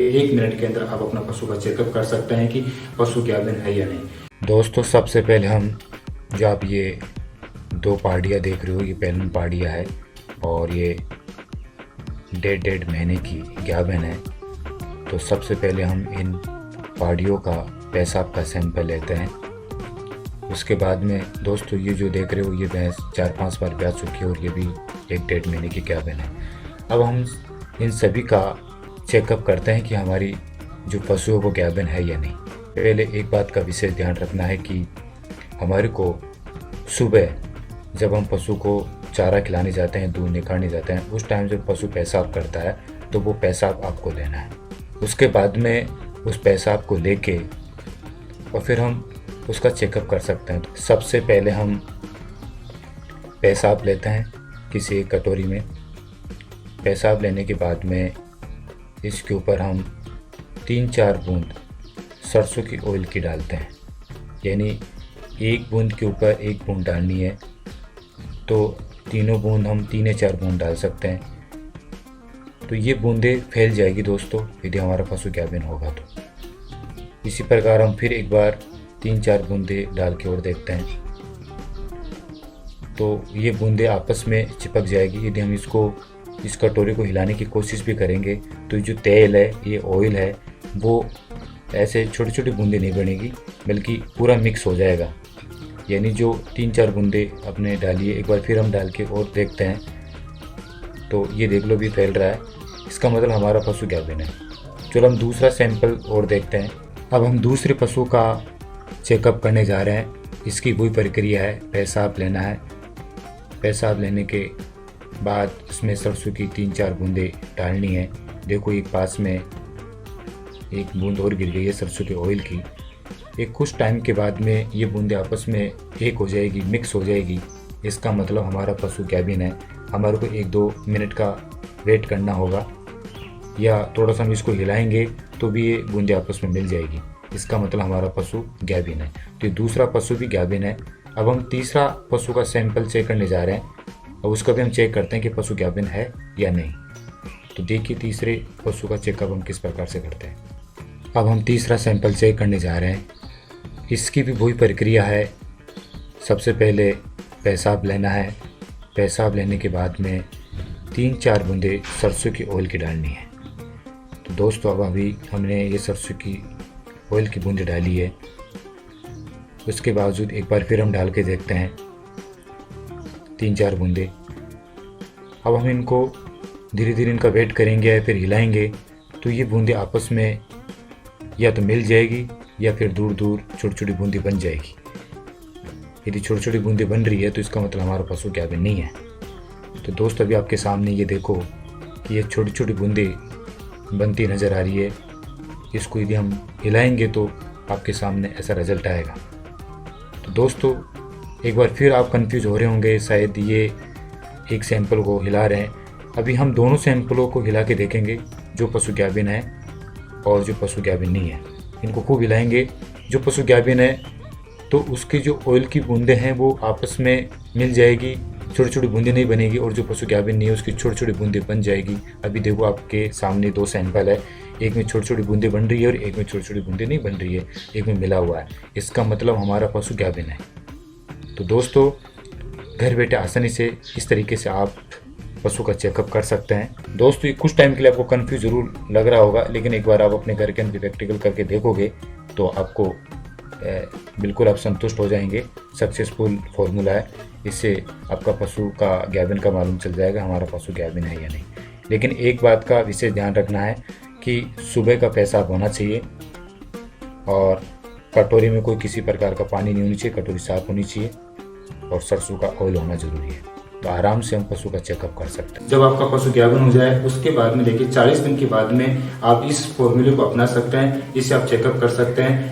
1 minute के अंदर आप अपना पशु का चेकअप कर सकते हैं कि पशु गाभिन है या नहीं। दोस्तों, सबसे पहले हम जो आप ये 2 पाड़ियाँ देख रहे हो, ये पहली पाड़ियाँ है और ये 1.5 महीने की गाभिन है। तो सबसे पहले हम इन पाड़ियों का पेशाब का सैंपल लेते हैं। उसके बाद में दोस्तों ये जो देख रहे हो, ये भैंस 4-5 बार ब्याह चुकी है और ये भी 1.5 महीने की गाभिन है। अब हम इन सभी का चेकअप करते हैं कि हमारी जो पशु है वो गाभिन है या नहीं। पहले एक बात का विशेष ध्यान रखना है कि हमारे को सुबह जब हम पशु को चारा खिलाने जाते हैं, दूध निकालने जाते हैं, उस टाइम जब पशु पेशाब करता है तो वो पेशाब आपको लेना है। उसके बाद में उस पेशाब को लेके और फिर हम उसका चेकअप कर सकते हैं। तो सबसे पहले हम पेशाब लेते हैं किसी एक कटोरी में। पेशाब लेने के बाद में इसके ऊपर हम 3-4 बूंद सरसों की ऑयल की डालते हैं, यानी 1 बूंद के ऊपर 1 बूंद डालनी है। तो तीनों बूंद हम 3 या 4 बूंद डाल सकते हैं। तो ये बूंदें फैल जाएगी दोस्तों, यदि हमारा पशु गाभिन होगा तो। इसी प्रकार हम फिर एक बार 3-4 बूंदें डाल के और देखते हैं। तो ये बूंदें आपस में चिपक जाएगी। यदि हम इस कटोरे को हिलाने की कोशिश भी करेंगे तो जो तेल है, ये ऑयल है, वो ऐसे छोटी छोटी बूंदें नहीं बनेगी, बल्कि पूरा मिक्स हो जाएगा। यानी जो 3-4 बूंदें अपने डालिए, एक बार फिर हम डाल के और देखते हैं। तो ये देख लो भी फैल रहा है, इसका मतलब हमारा पशु गाभिन है। चलो हम दूसरा सैंपल और देखते हैं। अब हम दूसरे पशु का चेकअप करने जा रहे हैं। इसकी वही प्रक्रिया है, पेशाब लेना है। पेशाब लेने के बाद उसमें सरसों की 3-4 बूंदें डालनी है। देखो एक पास में 1 बूंद और गिर गई है सरसों के ऑयल की। एक कुछ टाइम के बाद में ये बूंदें आपस में एक हो जाएगी, मिक्स हो जाएगी। इसका मतलब हमारा पशु गाभिन है। हमारे को 1-2 मिनट का वेट करना होगा, या थोड़ा सा हम इसको हिलाएंगे तो भी ये बूंदें आपस में मिल जाएगी। इसका मतलब हमारा पशु गाभिन है। तो ये दूसरा पशु भी गाभिन है। अब हम तीसरा पशु का सैंपल चेक करने जा रहे हैं। अब उसका भी हम चेक करते हैं कि पशु गाभिन है या नहीं। तो देखिए तीसरे पशु का चेकअप हम किस प्रकार से करते हैं। अब हम तीसरा सैंपल चेक करने जा रहे हैं। इसकी भी वही प्रक्रिया है। सबसे पहले पेशाब लेना है। पेशाब लेने के बाद में 3-4 बूंदें सरसों की ऑयल की डालनी है। तो दोस्तों अब अभी हमने ये सरसों की ऑयल की बूंदें डाली है। उसके बावजूद एक बार फिर हम डाल के देखते हैं 3-4 बूंदें। अब हम इनको धीरे धीरे इनका वेट करेंगे या फिर हिलाएंगे तो ये बूंदें आपस में या तो मिल जाएगी या फिर दूर दूर छोटी छोटी बूंदें बन जाएगी। यदि छोटी छोटी बूंदें बन रही है तो इसका मतलब हमारा पशु गाभिन नहीं है। तो दोस्त अभी आपके सामने ये देखो कि ये छोटी छोटी बूंदें बनती नज़र आ रही है। इसको यदि हम हिलाएंगे तो आपके सामने ऐसा रिजल्ट आएगा। तो दोस्तों एक बार फिर आप कंफ्यूज हो रहे होंगे, शायद ये एक सैंपल को हिला रहे हैं। अभी हम दोनों सैंपलों को हिला के देखेंगे, जो पशु गाभिन है और जो पशु गाभिन नहीं है। इनको खूब हिलाएंगे। जो पशु गाभिन है तो उसकी जो ऑयल की बूंदें हैं वो आपस में मिल जाएगी, छोटी छोटी बूंदें नहीं बनेगी। और जो पशु गाभिन नहीं है उसकी छोटी छोटी बूंदें बन जाएगी। अभी देखो आपके सामने 2 सैंपल है, एक में छोटी छोटी बूंदें बन रही है और एक में छोटी छोटी बूंदें नहीं बन रही है, एक में मिला हुआ है। इसका मतलब हमारा पशु गाभिन है। तो दोस्तों घर बैठे आसानी से इस तरीके से आप पशु का चेकअप कर सकते हैं। दोस्तों कुछ टाइम के लिए आपको कंफ्यूज जरूर लग रहा होगा, लेकिन एक बार आप अपने घर के अंदर प्रैक्टिकल करके देखोगे तो आपको बिल्कुल आप संतुष्ट हो जाएंगे। सक्सेसफुल फॉर्मूला है, इससे आपका पशु का गाभिन का मालूम चल जाएगा हमारा पशु गाभिन है या नहीं। लेकिन एक बात का विशेष ध्यान रखना है कि सुबह का पेशाब होना चाहिए और कटोरी में कोई किसी प्रकार का पानी नहीं होनी चाहिए, कटोरी साफ होनी चाहिए और सरसों का ऑयल होना जरूरी है। तो आराम से हम पशु का चेकअप कर सकते हैं। जब आपका पशु गाभिन हो जाए उसके बाद में देखिए 40 दिन के बाद में आप इस फॉर्मूले को अपना सकते हैं। इससे आप चेकअप कर सकते हैं।